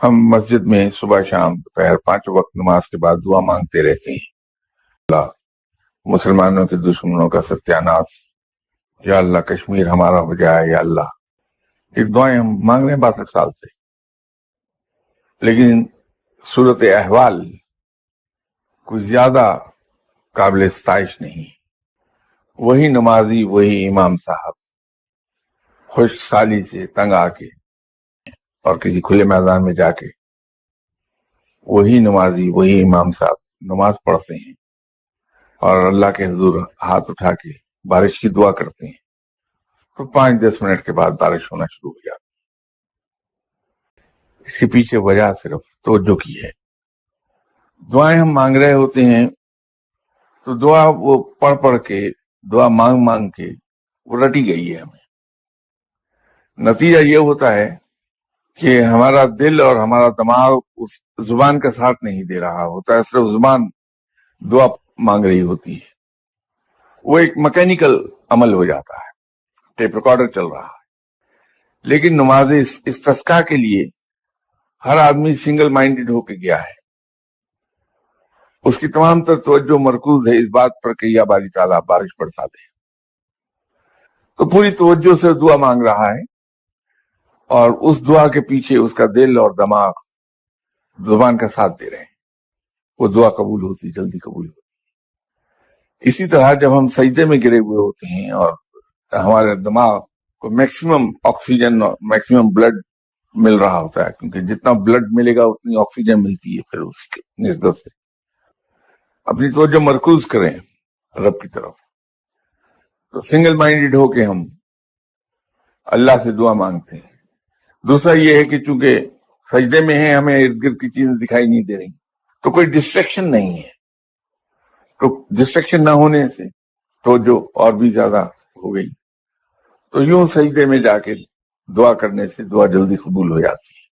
ہم مسجد میں صبح شام دوپہر 5 وقت نماز کے بعد دعا مانگتے رہتے ہیں. اللہ مسلمانوں کے دشمنوں کا ستیاناش، یا اللہ کشمیر ہمارا ہو جائے، یا اللہ. یہ دعائیں ہم مانگ رہے ہیں 62 سال سے، لیکن صورت احوال کوئی زیادہ قابل ستائش نہیں. وہی نمازی، وہی امام صاحب خشک سالی سے تنگ آ کے اور کسی کھلے میدان میں جا کے وہی نمازی، وہی امام صاحب نماز پڑھتے ہیں اور اللہ کے حضور ہاتھ اٹھا کے بارش کی دعا کرتے ہیں، تو 5-10 منٹ کے بعد بارش ہونا شروع ہو جاتی. اس کے پیچھے وجہ صرف توجہ کی ہے. دعائیں ہم مانگ رہے ہوتے ہیں تو دعا وہ پڑھ کے، دعا مانگ مانگ کے وہ رٹی گئی ہے ہمیں. نتیجہ یہ ہوتا ہے کہ ہمارا دل اور ہمارا دماغ اس زبان کا ساتھ نہیں دے رہا ہوتا ہے، صرف زبان دعا مانگ رہی ہوتی ہے. وہ ایک میکینیکل عمل ہو جاتا ہے، ٹیپ ریکارڈر چل رہا ہے. لیکن نماز استسقاء کے لیے ہر آدمی سنگل مائنڈڈ ہو کے گیا ہے. اس کی تمام تر توجہ مرکوز ہے اس بات پر کہ یا باری تعالیٰ بارش برسا دے. تو پوری توجہ سے دعا مانگ رہا ہے، اور اس دعا کے پیچھے اس کا دل اور دماغ زبان کا ساتھ دے رہے ہیں. وہ دعا قبول ہوتی، جلدی قبول ہوتی. اسی طرح جب ہم سجدے میں گرے ہوئے ہوتے ہیں اور ہمارے دماغ کو میکسیمم آکسیجن اور میکسیمم بلڈ مل رہا ہوتا ہے، کیونکہ جتنا بلڈ ملے گا اتنی آکسیجن ملتی ہے، پھر اس کی نسبت سے اپنی توجہ مرکوز کریں رب کی طرف. تو سنگل مائنڈڈ ہو کے ہم اللہ سے دعا مانگتے ہیں. دوسرا یہ ہے کہ چونکہ سجدے میں ہیں، ہمیں ارد گرد کی چیزیں دکھائی نہیں دے رہی، تو کوئی ڈسٹریکشن نہیں ہے. تو ڈسٹریکشن نہ ہونے سے توجہ اور بھی زیادہ ہو گئی. تو یوں سجدے میں جا کے دعا کرنے سے دعا جلدی قبول ہو جاتی ہے.